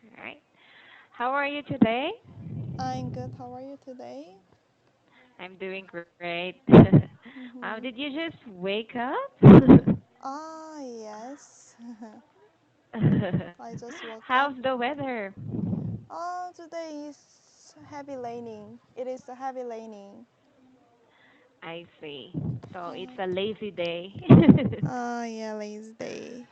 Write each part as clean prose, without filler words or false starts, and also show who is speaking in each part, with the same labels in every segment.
Speaker 1: All right. How are you today?
Speaker 2: I'm good. How are you today?
Speaker 1: I'm doing great. Did
Speaker 2: Mm-hmm.
Speaker 1: you just wake up?
Speaker 2: Yes. I just woke
Speaker 1: How's
Speaker 2: up.
Speaker 1: the weather?
Speaker 2: Today is heavy raining. It is a heavy raining.
Speaker 1: I see. So it's
Speaker 2: Uh,
Speaker 1: a lazy day.
Speaker 2: yeah, lazy day.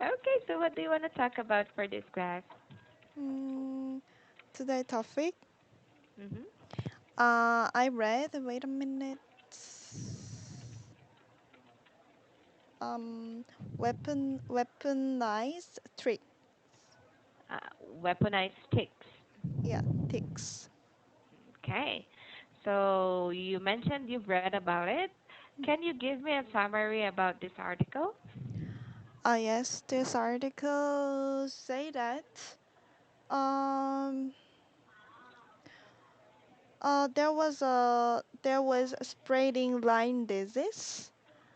Speaker 1: Okay, so what do you want to talk about for this class?
Speaker 2: Mm, Today topic.
Speaker 1: Mm-hmm.
Speaker 2: I read. Wait a minute. Um, weaponized trick.
Speaker 1: Uh, Weaponized ticks.
Speaker 2: Yeah, ticks.
Speaker 1: Okay. So you mentioned you've read about it. Can you give me a summary about this article?
Speaker 2: Yes, this article say that um there was a spreading Lyme disease.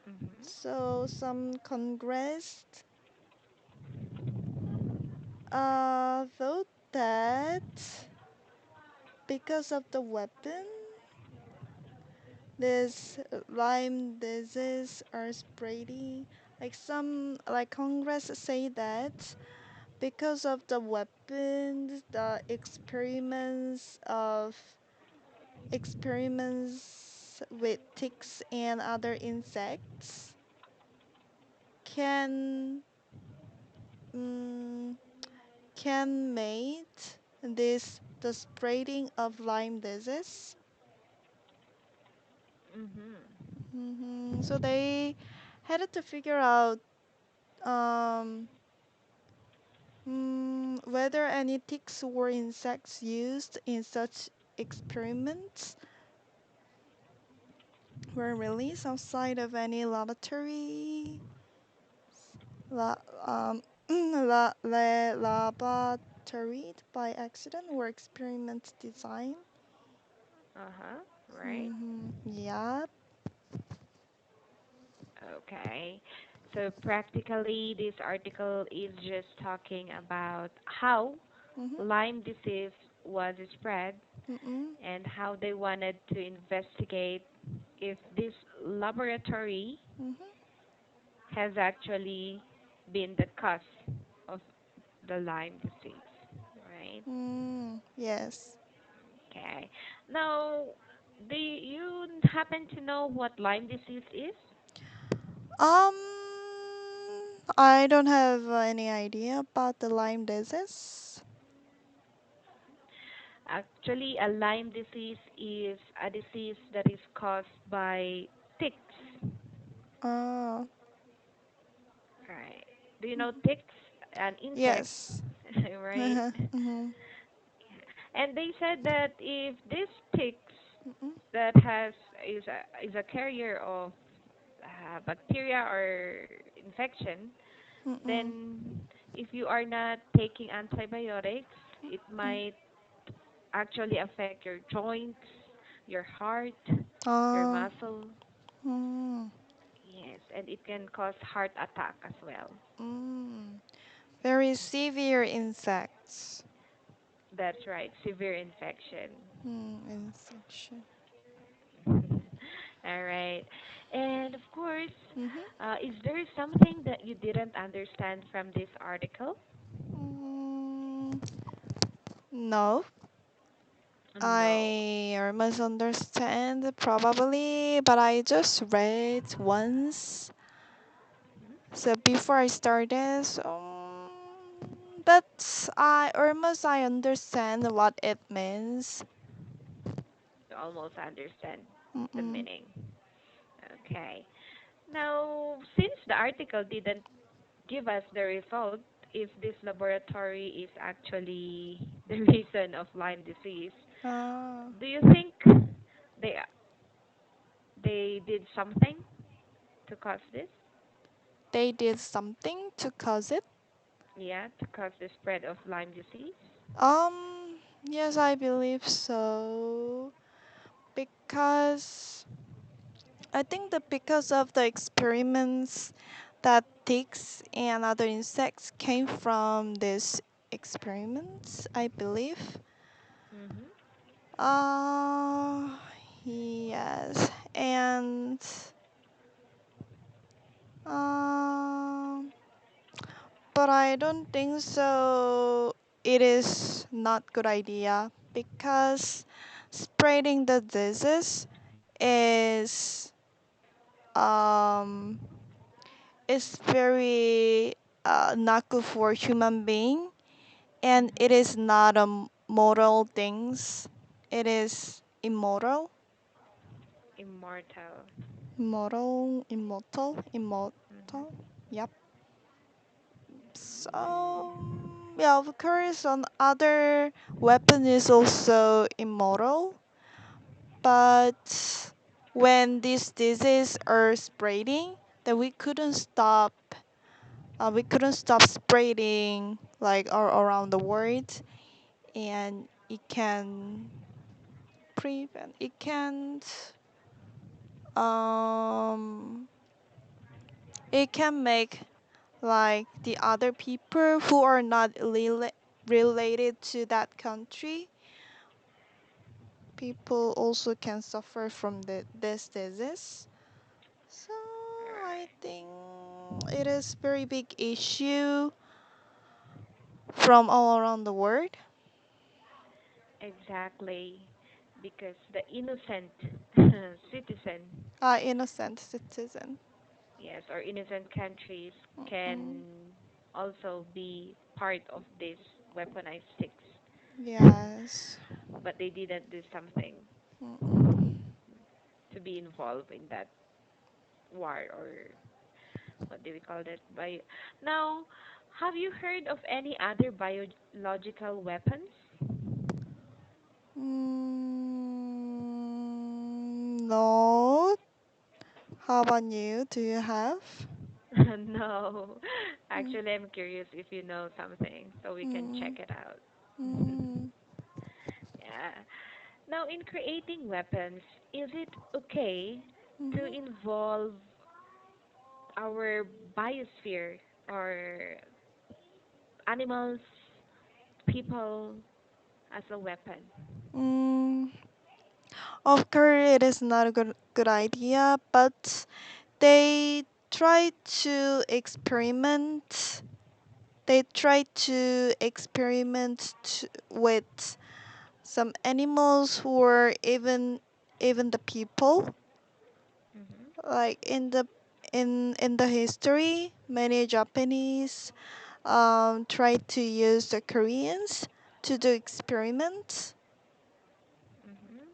Speaker 1: Mm-hmm.
Speaker 2: So some Congress thought that because of the weapon, this Lyme disease are spreading. Like Congress say that because of the weapons, the experiments with ticks and other insects can mm, can make this the spreading of Lyme disease.
Speaker 1: Mm-hmm.
Speaker 2: So they had to figure out um, whether any ticks or insects used in such experiments were released outside of any laboratory la, um, laboratory by accident or experiment design.
Speaker 1: Uh-huh. Right.
Speaker 2: Yeah.
Speaker 1: Okay. So practically, this article is just talking about how
Speaker 2: Mm-hmm.
Speaker 1: Lyme disease was spread
Speaker 2: Mm-mm.
Speaker 1: and how they wanted to investigate if this laboratory
Speaker 2: Mm-hmm.
Speaker 1: has actually been the cause of the Lyme disease, right?
Speaker 2: Yes.
Speaker 1: Okay. Now, do you happen to know what Lyme disease is?
Speaker 2: Um, I don't have any idea about the Lyme disease.
Speaker 1: Actually, a Lyme disease is a disease that is caused by ticks.
Speaker 2: Uh,
Speaker 1: Right. Do you know ticks? An insect,
Speaker 2: yes.
Speaker 1: right?
Speaker 2: Mm-hmm.
Speaker 1: And they said that if this ticks
Speaker 2: Mm-mm.
Speaker 1: that has is a carrier of bacteria or infection,
Speaker 2: Mm-mm.
Speaker 1: then if you are not taking antibiotics, it might actually affect your joints, your heart, your
Speaker 2: Uh,
Speaker 1: muscle.
Speaker 2: mm,
Speaker 1: Yes, and it can cause heart attack as well.
Speaker 2: mm. Very severe insects.
Speaker 1: That's right, severe infection.
Speaker 2: Infection.
Speaker 1: All right. And of course,
Speaker 2: Mm-hmm.
Speaker 1: is there something that you didn't understand from this article?
Speaker 2: Mm, no,
Speaker 1: No.
Speaker 2: I almost understand probably, but I just read once. So before I started, but I understand what it means.
Speaker 1: You almost understand the
Speaker 2: Mm-mm.
Speaker 1: meaning. Okay. Now, since the article didn't give us the result if this laboratory is actually the reason of Lyme disease,
Speaker 2: Ah,
Speaker 1: do you think they they did something to cause this?
Speaker 2: they did something to cause it.
Speaker 1: Yeah, to cause the spread of Lyme disease?
Speaker 2: Yes, I believe so. Because I think that because of the experiments that ticks and other insects came from this experiments, I believe.
Speaker 1: Mhm.
Speaker 2: Uh, yes, and um, but I don't think so. It is not good idea because spreading the disease is um is very not good for human being, and it
Speaker 1: Mhm.
Speaker 2: is not a moral things. It is immoral,
Speaker 1: Immortal.
Speaker 2: immortal.
Speaker 1: Mhm.
Speaker 2: Yep. So yeah, of course, on other weapon is also immortal, but when these diseases are spreading, then we couldn't stop spreading like all around the world, and it can um it can make like the other people who are not related to that country, people also can suffer from this disease. So I
Speaker 1: Alright.
Speaker 2: think it is very big issue from all around the world.
Speaker 1: Exactly. Because the innocent citizen,
Speaker 2: Innocent citizen.
Speaker 1: yes, or innocent countries
Speaker 2: Mm-mm.
Speaker 1: can also be part of these weaponized sticks,
Speaker 2: Yes.
Speaker 1: but they didn't do something
Speaker 2: Mm-mm.
Speaker 1: to be involved in that war, or what do we call that? Now, have you heard of any other biological weapons?
Speaker 2: No. How about you? Do you have?
Speaker 1: No.
Speaker 2: Mm,
Speaker 1: Actually, I'm curious if you know something so we can
Speaker 2: mm,
Speaker 1: check it out.
Speaker 2: mm,
Speaker 1: Yeah. Now, in creating weapons, is it okay to
Speaker 2: mhm,
Speaker 1: involve our biosphere or animals, people as a weapon?
Speaker 2: mm. Of course, it is not a good idea, but they try to experiment. They try to experiment with some animals who are even the people.
Speaker 1: Mhm.
Speaker 2: Like in the history, many Japanese try to use the Koreans to do experiments.
Speaker 1: Mhm.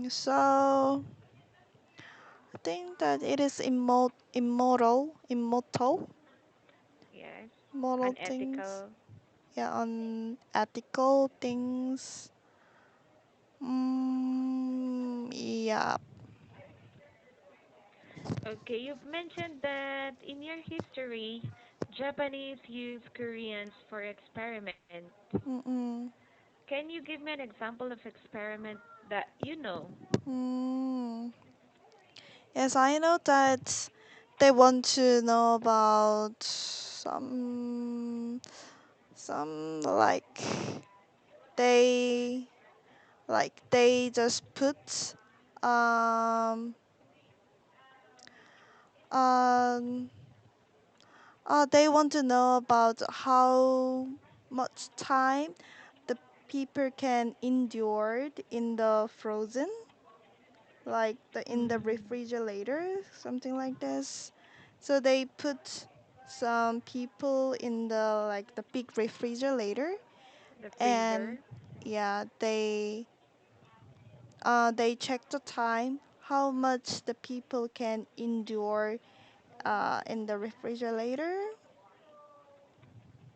Speaker 2: So I think that it is
Speaker 1: Yes.
Speaker 2: immortal things.
Speaker 1: Unethical.
Speaker 2: Yeah, on ethical things. Yeah.
Speaker 1: Okay, you've mentioned that in your history, Japanese use Koreans for experiment.
Speaker 2: Mm-mm.
Speaker 1: Can you give me an example of experiment that you know?
Speaker 2: Mm. Yes, I know that they want to know about some they they just put um um they want to know about how much time the people can endure in the frozen, like in the
Speaker 1: Mm,
Speaker 2: refrigerator, something like this. So they put some people in the like the big refrigerator,
Speaker 1: the
Speaker 2: and
Speaker 1: freezer.
Speaker 2: yeah, they check the time, how much the people can endure in the refrigerator,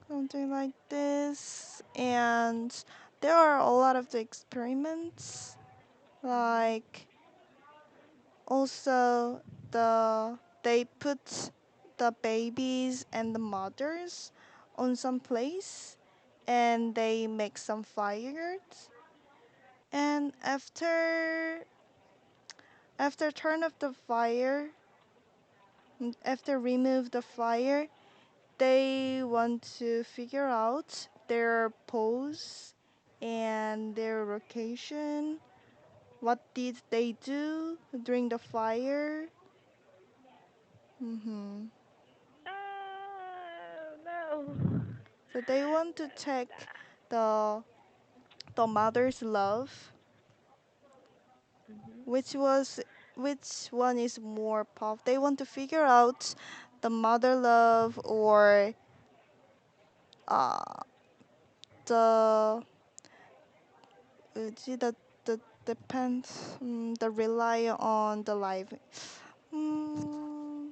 Speaker 2: something like this. And there are a lot of the experiments,
Speaker 1: Mhm.
Speaker 2: like also they put the babies and the mothers on some place, and they make some fires, and after turn of the fire, After remove the fire, they want to figure out their pose and their location. What did they do during the fire? hmm
Speaker 1: No.
Speaker 2: So they want to check the the mother's love,
Speaker 1: Mhm.
Speaker 2: which was which one is more pop. They want to figure out the mother love or uh the the depends the rely on the life. Mm,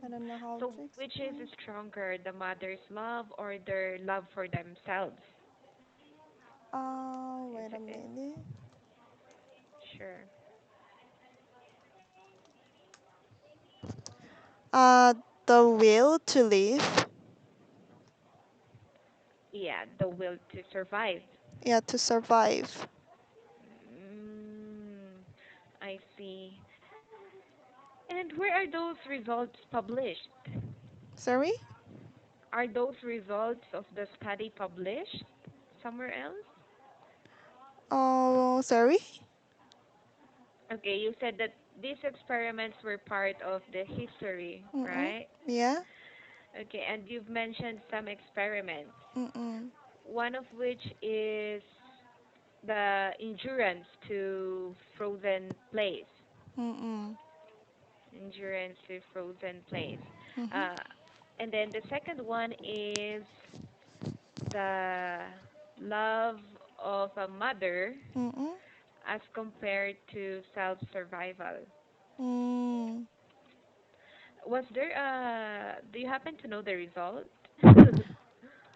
Speaker 2: I don't know how
Speaker 1: So
Speaker 2: to
Speaker 1: which is
Speaker 2: explain.
Speaker 1: stronger, the mother's love or their love for themselves?
Speaker 2: Wait a
Speaker 1: Is
Speaker 2: minute.
Speaker 1: sure.
Speaker 2: Uh, the will to live.
Speaker 1: Yeah, the will to survive.
Speaker 2: Yeah, to survive.
Speaker 1: Mm, I see. And where are those results published?
Speaker 2: Sorry.
Speaker 1: Are those results of the study published somewhere else?
Speaker 2: Oh, sorry.
Speaker 1: Okay, you said that these experiments were part of the history,
Speaker 2: Mm-mm.
Speaker 1: right?
Speaker 2: Yeah.
Speaker 1: Okay, and you've mentioned some experiments,
Speaker 2: Mm-mm.
Speaker 1: one of which is the endurance to frozen place.
Speaker 2: Mm-mm.
Speaker 1: Endurance to frozen place.
Speaker 2: Mm-hmm.
Speaker 1: Uh, and then the second one is the love of a mother
Speaker 2: Mm-mm.
Speaker 1: as compared to self survival.
Speaker 2: Mm.
Speaker 1: Was there do you happen to know the result?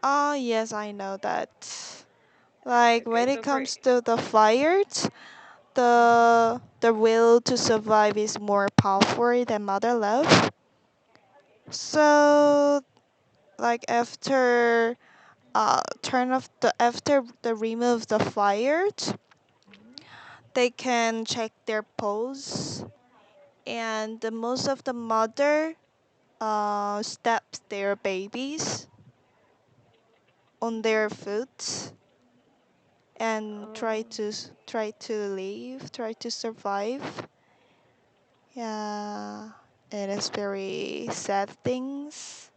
Speaker 2: Oh, yes, I know that. Like
Speaker 1: Okay,
Speaker 2: when it
Speaker 1: so for
Speaker 2: comes to the fires,
Speaker 1: mhm,
Speaker 2: the will to survive is more powerful than mother love. So like after the remove the fires,
Speaker 1: mhm.
Speaker 2: they can check their pose and the most of the mother steps their babies on their foot and
Speaker 1: Oh,
Speaker 2: try to live, try to survive. Yeah, it is very sad things.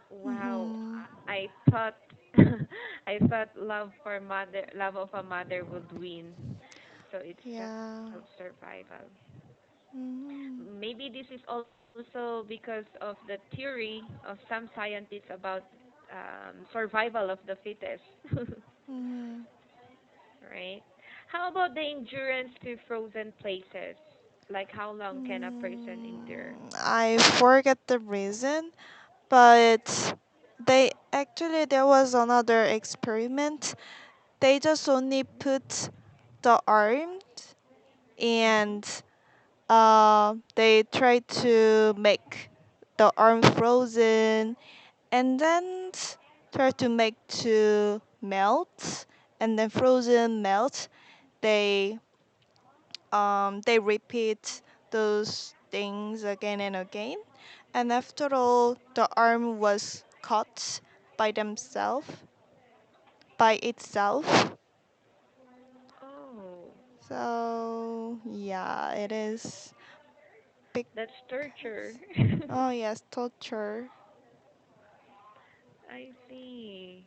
Speaker 1: wow.
Speaker 2: Mhm.
Speaker 1: I thought I thought love of a mother would win. So it's just
Speaker 2: Yeah.
Speaker 1: self survival.
Speaker 2: Mhm.
Speaker 1: Maybe this is also because of the theory of some scientists about survival of the fittest,
Speaker 2: Mhm.
Speaker 1: right? How about the endurance to frozen places? Like how long can a person endure?
Speaker 2: I forget the reason, but they actually there was another experiment. They just only put the arm
Speaker 1: Mhm.
Speaker 2: and they try to make the arm frozen and then try to make to melt and then frozen melt. They they repeat those things again and again, and after all the arm was cut by themselves by itself.
Speaker 1: Oh,
Speaker 2: So yeah, it is big.
Speaker 1: that's torture.
Speaker 2: Oh yes, torture.
Speaker 1: I see.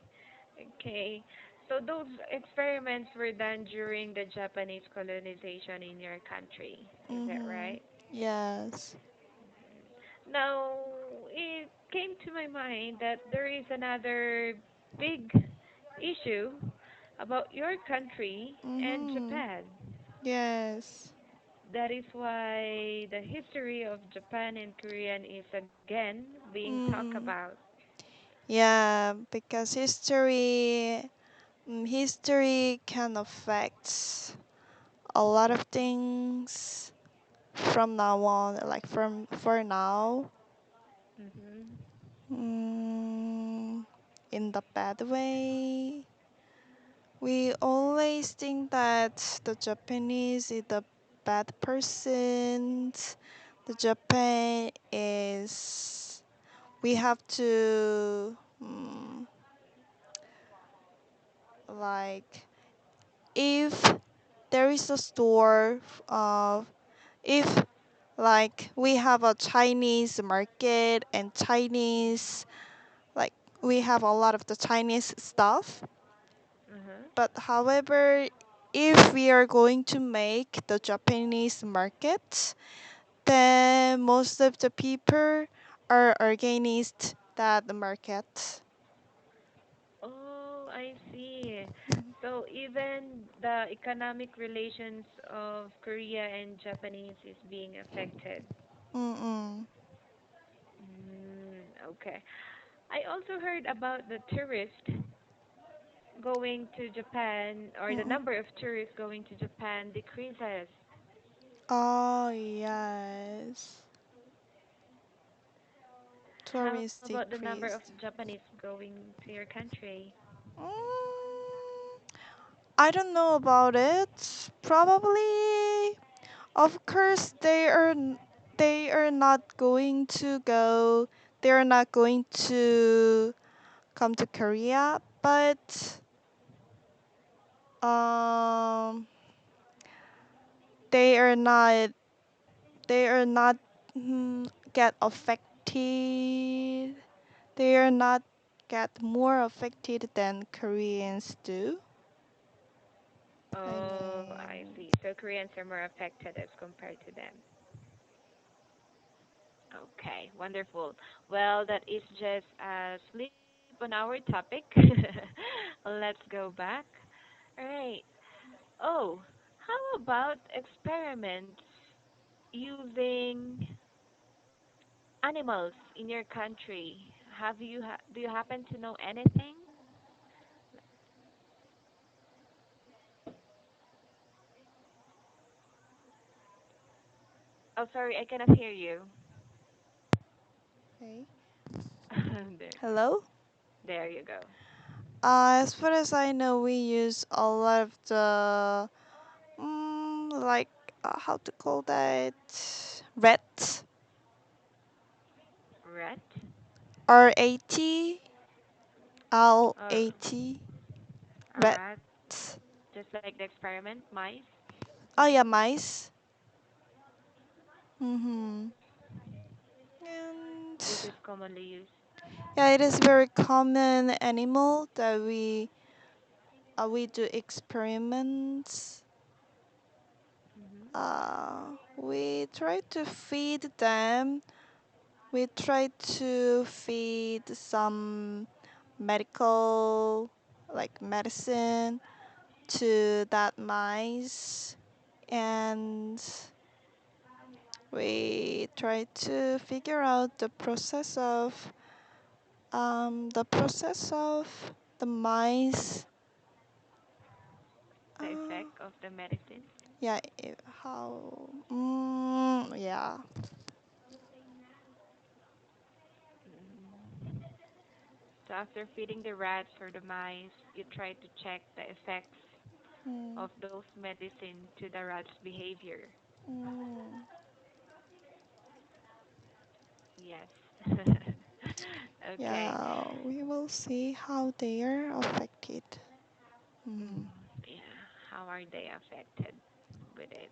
Speaker 1: Okay. So those experiments were done during the Japanese colonization in your country. Is that
Speaker 2: Mhm.
Speaker 1: right?
Speaker 2: Yes.
Speaker 1: Now, it came to my mind that there is another big issue about your country and
Speaker 2: Mhm.
Speaker 1: Japan.
Speaker 2: Yes.
Speaker 1: That is why the history of Japan and Korean is again being talked
Speaker 2: Mhm.
Speaker 1: about.
Speaker 2: Yeah, because history can affect a lot of things from now on, like from for now.
Speaker 1: Mhm.
Speaker 2: Mm, in the bad way. We always think that the Japanese is the bad person. The Japan is we have to like if there is a store of if like we have a Chinese market and Chinese like we have a lot of the Chinese stuff.
Speaker 1: Uh-huh.
Speaker 2: But however, if we are going to make the Japanese market, then most of the people are against that market.
Speaker 1: Oh, I see. So even the economic relations of Korea and Japanese is being affected.
Speaker 2: Mm-mm.
Speaker 1: Okay. I also heard about the tourist going to Japan, or the
Speaker 2: Mm-mm.
Speaker 1: number of tourists going to Japan decreases.
Speaker 2: Oh yes,
Speaker 1: How
Speaker 2: tourists
Speaker 1: about the number of
Speaker 2: decreased.
Speaker 1: Japanese going to your country?
Speaker 2: Mm, I don't know about it. Probably, of course, they are not going to go. They are not going to come to Korea, but um, they are not. They are not get affected. They are not get more affected than Koreans do. I
Speaker 1: Oh, I
Speaker 2: mean,
Speaker 1: see. So Koreans are more affected as compared to them. Okay, wonderful. Well, that is just a slip on our topic. Let's go back. All right. Oh, how about experiments using animals in your country? Do you happen to know anything? Oh, sorry, I cannot hear you.
Speaker 2: okay.
Speaker 1: There,
Speaker 2: Hello.
Speaker 1: there you go.
Speaker 2: As far as I know, we use a lot of the like how to call that rat
Speaker 1: Rat?
Speaker 2: RAT
Speaker 1: Uh, a
Speaker 2: rat.
Speaker 1: rat, just like the experiment, mice.
Speaker 2: Oh yeah, mice. Mhm. And
Speaker 1: This is commonly used.
Speaker 2: yeah, it is very common animal that we do experiments.
Speaker 1: Hmm.
Speaker 2: We try to feed them. We try to feed some medical like medicine to that mice, and we try to figure out the process of the mice.
Speaker 1: The
Speaker 2: uh,
Speaker 1: effect of the medicine.
Speaker 2: yeah, how yeah.
Speaker 1: Mm. So after feeding the rats or the mice, you try to check the effects
Speaker 2: mm,
Speaker 1: of those medicine to the rat's behavior.
Speaker 2: mm,
Speaker 1: Yes. Okay.
Speaker 2: yeah, we will see how they are affected.
Speaker 1: Mm,
Speaker 2: Mm,
Speaker 1: yeah. How are they affected with it?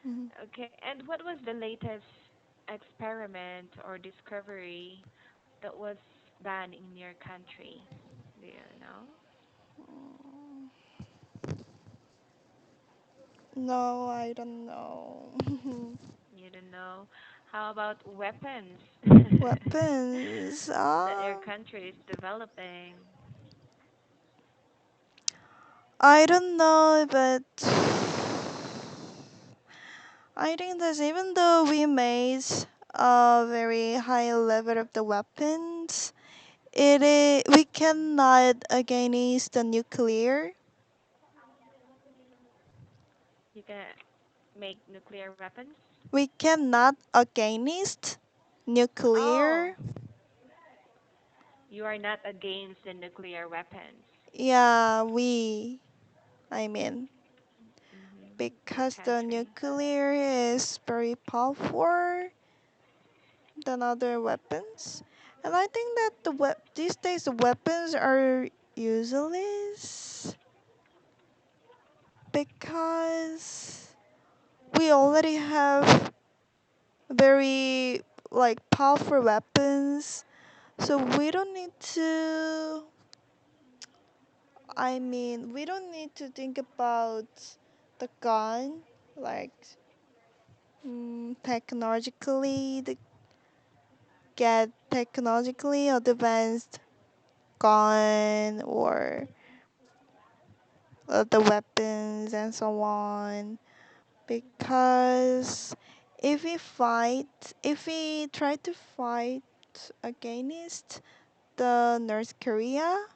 Speaker 2: mm.
Speaker 1: Okay. And what was the latest experiment or discovery that was done in your country? Do you know?
Speaker 2: Mm. No, I don't know.
Speaker 1: You don't know. How about weapons
Speaker 2: Weapons.
Speaker 1: that your country is developing?
Speaker 2: I don't know, but I think that even though we made a very high level of the weapons, we cannot against the nuclear.
Speaker 1: You can make nuclear weapons?
Speaker 2: We cannot against
Speaker 1: Oh,
Speaker 2: nuclear.
Speaker 1: you are not against the nuclear weapons.
Speaker 2: Yeah, we. I mean,
Speaker 1: the
Speaker 2: because the
Speaker 1: country.
Speaker 2: nuclear is very powerful than other weapons. And I think that these days the weapons are useless because we already have very like powerful weapons, so we don't need to. I mean, we don't need to think about the gun, like technologically, get technologically advanced gun or the weapons and so on. Because if we try to fight against the North Korea,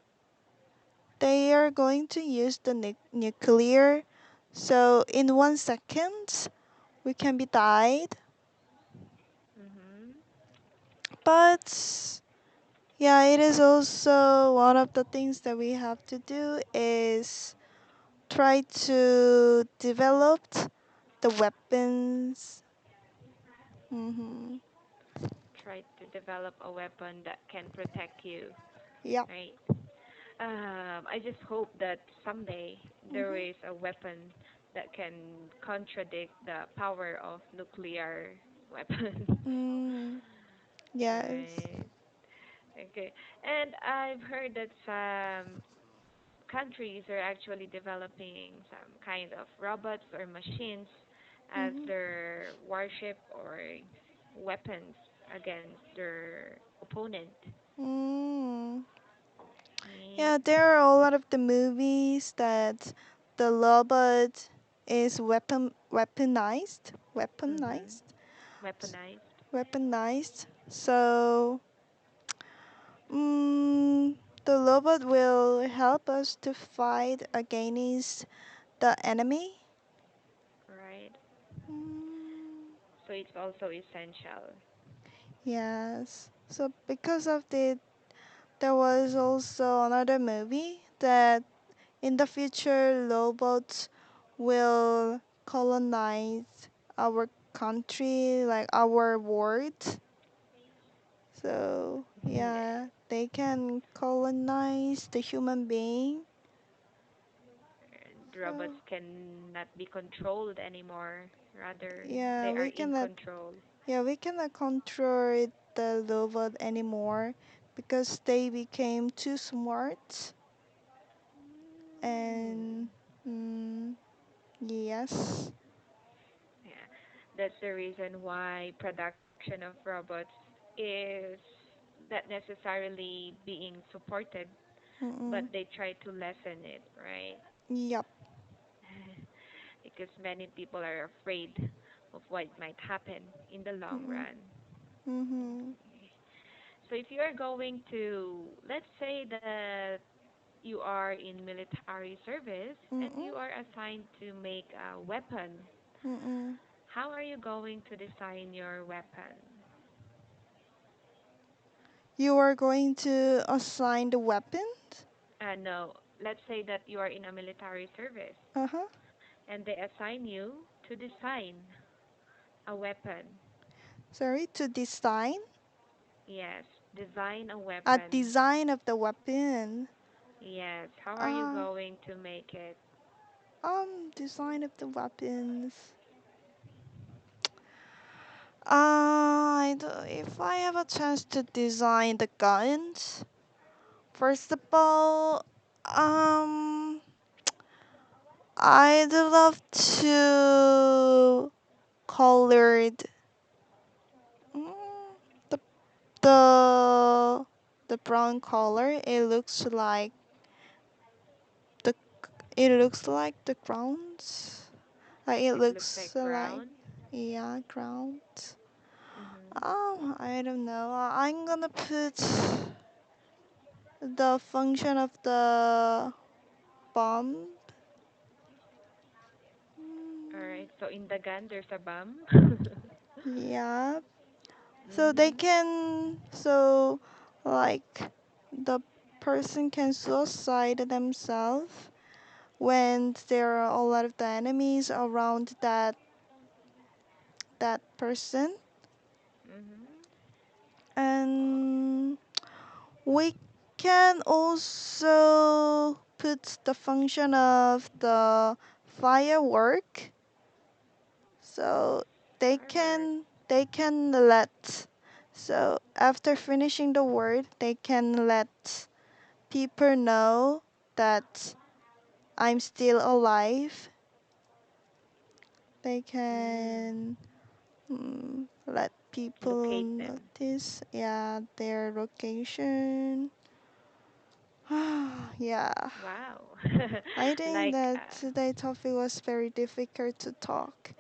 Speaker 2: they are going to use the nuclear. So in 1 second, we can be died.
Speaker 1: Mhm.
Speaker 2: But yeah, it is also one of the things that we have to do is try to develop the weapons. Mm-hmm.
Speaker 1: Try to develop a weapon that can protect you,
Speaker 2: Yep.
Speaker 1: right? I just hope that someday there
Speaker 2: Mm-hmm.
Speaker 1: is a weapon that can contradict the power of nuclear weapons.
Speaker 2: Mm, yes.
Speaker 1: Right. Okay. And I've heard that some countries are actually developing some kind of robots or machines as
Speaker 2: Mm-hmm.
Speaker 1: their warship or weapons against their opponent.
Speaker 2: Mm.
Speaker 1: Right?
Speaker 2: Yeah, there are a lot of the movies that the robot is
Speaker 1: Mhm.
Speaker 2: s-
Speaker 1: Weaponized.
Speaker 2: weaponized. So, mm, the robot will help us to fight against the enemy.
Speaker 1: Right?
Speaker 2: Mm,
Speaker 1: So it's also essential.
Speaker 2: yes. So because of there was also another movie that in the future robots will colonize our country, like our world. So yeah, they can colonize the human being.
Speaker 1: And robots
Speaker 2: So
Speaker 1: cannot be controlled anymore. Rather,
Speaker 2: yeah,
Speaker 1: they are in control.
Speaker 2: we cannot control the robot anymore because they became too smart
Speaker 1: Hmm.
Speaker 2: and mm, yes.
Speaker 1: Yeah, that's the reason why production of robots is not necessarily being supported, but
Speaker 2: Mm-mm.
Speaker 1: they try to lessen it, right?
Speaker 2: Yep.
Speaker 1: Because many people are afraid of what might happen in the long
Speaker 2: Mm-mm.
Speaker 1: run.
Speaker 2: Mhm.
Speaker 1: So if you are going to, let's say that you are in military service and you
Speaker 2: Mm-mm.
Speaker 1: are assigned to make a weapon,
Speaker 2: Mm-mm.
Speaker 1: how are you going to design your weapon?
Speaker 2: You are going to assign the weapon?
Speaker 1: No, let's say that you are in a military service
Speaker 2: Uh-huh.
Speaker 1: and they assign you to design a weapon.
Speaker 2: Sorry, to design
Speaker 1: Yes, design a
Speaker 2: a
Speaker 1: weapon.
Speaker 2: design of the weapon.
Speaker 1: Yes, how are you
Speaker 2: Uh,
Speaker 1: going to make it?
Speaker 2: design of the weapons. If I have a chance to design the guns, first of all, I'd love to colored mm, the the the brown color. The it looks like the grounds. Like it
Speaker 1: It looks
Speaker 2: looks
Speaker 1: like
Speaker 2: like
Speaker 1: brown.
Speaker 2: yeah grounds.
Speaker 1: Mhm.
Speaker 2: I don't know. I'm gonna put the function of the bomb.
Speaker 1: All
Speaker 2: Mm,
Speaker 1: right. So in the gun there's a bomb.
Speaker 2: yeah. So they
Speaker 1: Mhm.
Speaker 2: can so like the person can suicide themselves when there are a lot of the enemies around that person.
Speaker 1: Mhm.
Speaker 2: And we can also put the function of the firework, so
Speaker 1: Firework.
Speaker 2: they can let, so after finishing the word they can let people know that I'm still alive. They
Speaker 1: Mm.
Speaker 2: can let people
Speaker 1: Locate them.
Speaker 2: notice, yeah, their location. Yeah,
Speaker 1: Wow.
Speaker 2: I think
Speaker 1: Like,
Speaker 2: that today's topic was very difficult to talk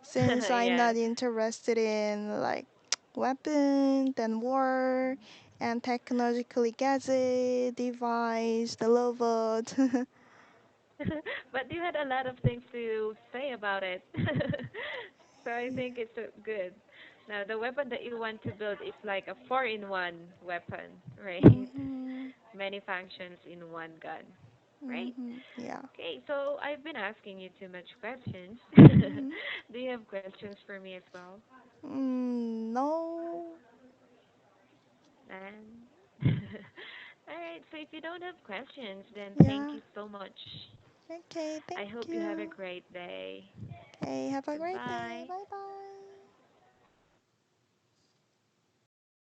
Speaker 2: since I'm
Speaker 1: yeah.
Speaker 2: not interested in like weapons and war and technologically gadget, device, the robot.
Speaker 1: But you had a lot of things to say about it. So I think it's good. Now, the weapon that you want to build is like a four-in-one weapon, right?
Speaker 2: Mhm.
Speaker 1: Many functions in one gun, right?
Speaker 2: Mhm. Yeah.
Speaker 1: Okay, so I've been asking you too much questions.
Speaker 2: Mhm.
Speaker 1: Do you have questions for me as well?
Speaker 2: No.
Speaker 1: And all right, so if you don't have questions, then thank
Speaker 2: Yeah.
Speaker 1: you so much.
Speaker 2: Okay.
Speaker 1: I
Speaker 2: Thank
Speaker 1: hope you have a
Speaker 2: you.
Speaker 1: great day.
Speaker 2: Okay. Have a great day.
Speaker 1: Goodbye.
Speaker 2: Bye bye.